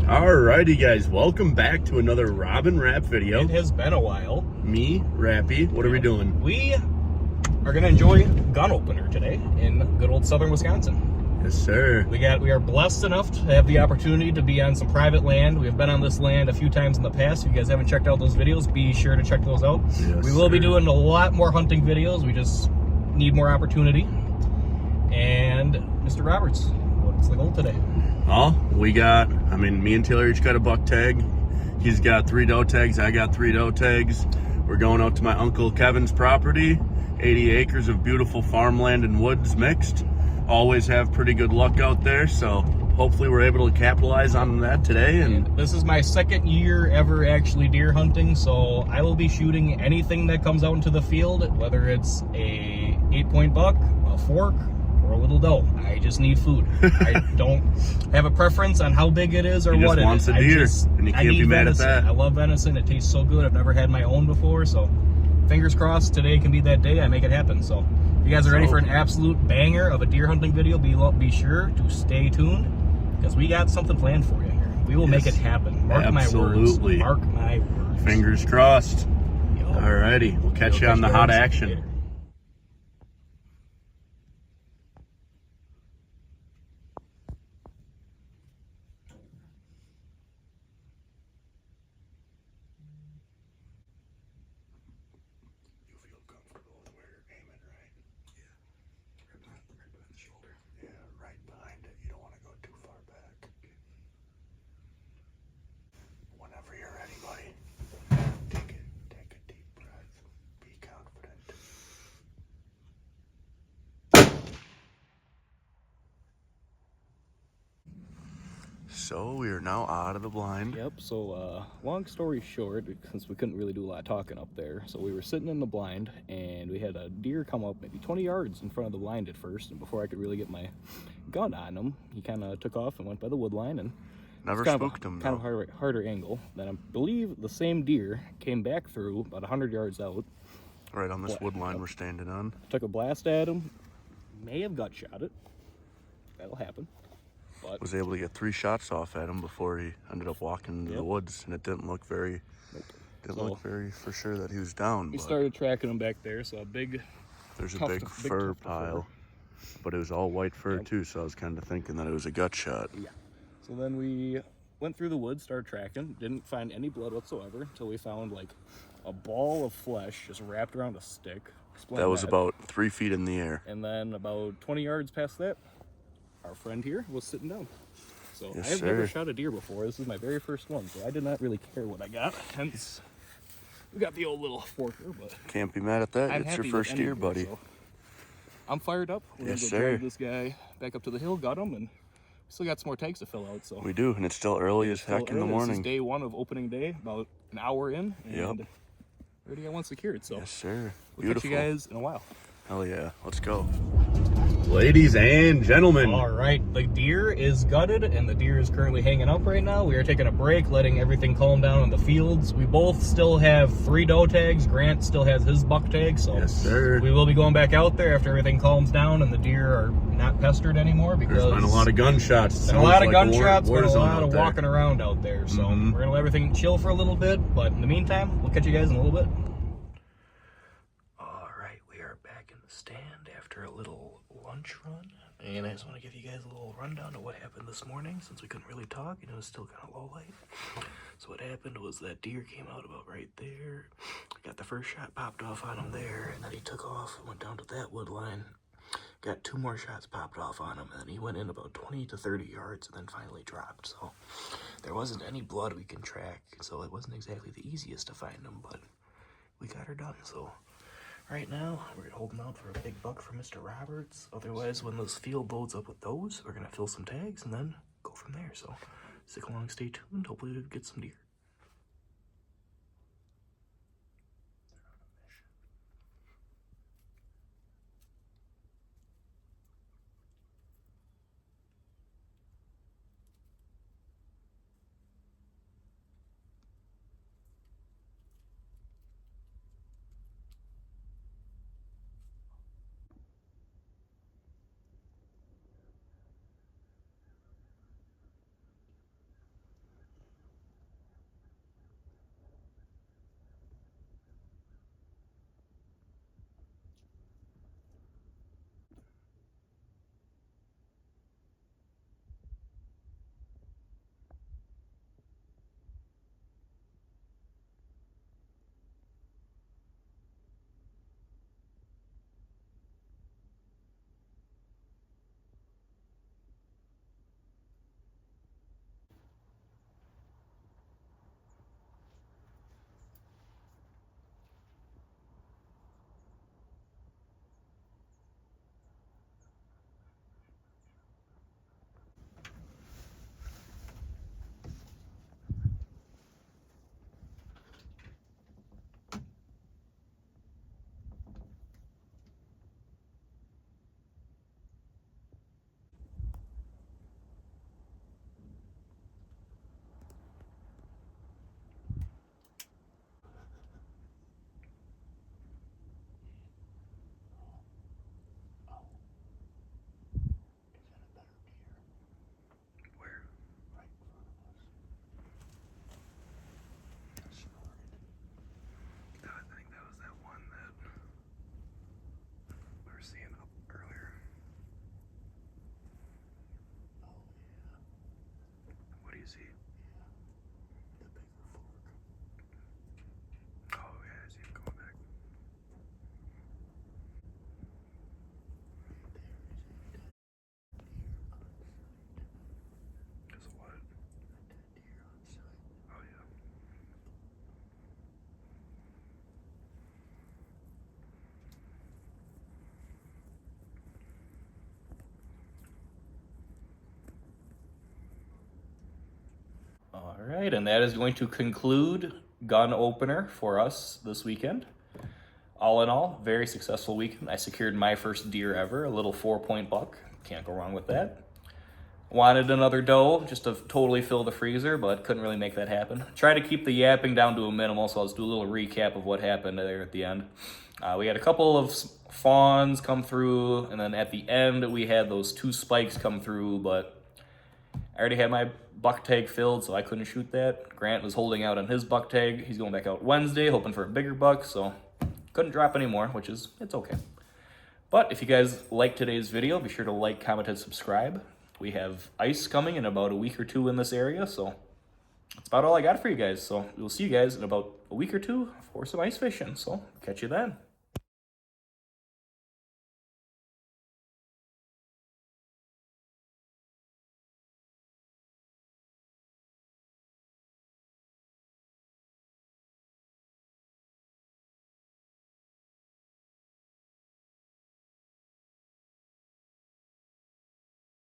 Alrighty guys, welcome back to another Robin Rap video. It has been a while. Me, Rappy, what are we doing? We are going to enjoy gun opener today in good old southern Wisconsin. Yes sir. We are blessed enough to have the opportunity to be on some private land. We have been on this land a few times in the past. If you guys haven't checked out those videos, be sure to check those out. Yes, we will be doing a lot more hunting videos. We just need more opportunity. And Mr. Roberts, what's the goal today? Oh, me and Taylor each got a buck tag. He's got 3 doe tags, I got 3 doe tags. We're going out to my Uncle Kevin's property, 80 acres of beautiful farmland and woods mixed. Always have pretty good luck out there, so hopefully we're able to capitalize on that today. And this is my second year ever actually deer hunting, so I will be shooting anything that comes out into the field, whether it's a 8-point buck, a fork, or a little doe. I just need food. I don't have a preference on how big it is or what it is. He just wants a deer, and you can't be mad at that. I love venison. It tastes so good. I've never had my own before, so fingers crossed today can be that day. I make it happen. So if you guys are ready for an absolute banger of a deer hunting video, be sure to stay tuned, because we got something planned for you here. We will make it happen. Mark my words. Mark my words. Fingers crossed. Alrighty, we'll catch you on the hot action. Later. So we are now out of the blind. Yep, so long story short, since we couldn't really do a lot of talking up there, so we were sitting in the blind and we had a deer come up maybe 20 yards in front of the blind at first, and before I could really get my gun on him, he kind of took off and went by the wood line, and never spooked him. Kind of harder angle. Then I believe the same deer came back through about 100 yards out. Right on this wood line we're standing on. Took a blast at him, may have gut shot it. That'll happen. But was able to get 3 shots off at him before he ended up walking into the woods, and it didn't look very for sure that he was down. We started tracking him back there, so there's a big fur pile, but it was all white fur too, so I was kind of thinking that it was a gut shot. Yeah. So then we went through the woods, started tracking, didn't find any blood whatsoever until we found like a ball of flesh just wrapped around a stick. That was about 3 feet in the air. And then about 20 yards past that, our friend here was sitting down. So yes, I have never shot a deer before. This is my very first one, so I did not really care what I got. Hence, we got the old little forker, but can't be mad at that. It's your first deer, buddy. So I'm fired up. We're yes, gonna go drag this guy back up to the hill, got him, and we still got some more tags to fill out. So we do, and it's still early as heck in the morning. This is day 1 of opening day, about an hour in, and already got one secured. So yes, sir. We'll catch you guys in a while. Hell yeah, let's go. Ladies and gentlemen. All right, the deer is gutted and the deer is currently hanging up right now. We are taking a break, letting everything calm down in the fields. We both still have 3 doe tags. Grant still has his buck tag, so yes, sir. We will be going back out there after everything calms down and the deer are not pestered anymore, because there's been a lot of gunshots. Been a lot of gunshots, been a lot of walking around out there. So we're gonna let everything chill for a little bit, but in the meantime, we'll catch you guys in a little bit. All right, we are back in the stand after a little lunch run, and I just want to give you guys a little rundown of what happened this morning, since we couldn't really talk and it was still kind of low light. So what happened was that deer came out about right there, got the first shot popped off on him there, and then he took off and went down to that wood line, got 2 more shots popped off on him, and then he went in about 20 to 30 yards and then finally dropped. So there wasn't any blood we can track, so it wasn't exactly the easiest to find him, but we got her done. So right now, we're holding out for a big buck for Mr. Roberts. Otherwise, when this field loads up with those, we're going to fill some tags and then go from there. So stick along, stay tuned. Hopefully we'll get some deer. see? The bigger fork. Oh yeah, I see him going back. Because of what? A dead deer on site. Oh yeah. All right, and that is going to conclude gun opener for us this weekend. All in all, very successful weekend. I secured my first deer ever, a little 4-point buck. Can't go wrong with that. Wanted another doe just to totally fill the freezer, but couldn't really make that happen. Try to keep the yapping down to a minimal, so I'll just do a little recap of what happened there at the end. We had a couple of fawns come through, and then at the end we had those 2 spikes come through, but I already had my buck tag filled, so I couldn't shoot that. Grant was holding out on his buck tag. He's going back out Wednesday, hoping for a bigger buck, so couldn't drop any more, which is, it's okay. But if you guys liked today's video, be sure to like, comment, and subscribe. We have ice coming in about a week or 2 in this area, so that's about all I got for you guys. So we'll see you guys in about a week or 2 for some ice fishing, so catch you then.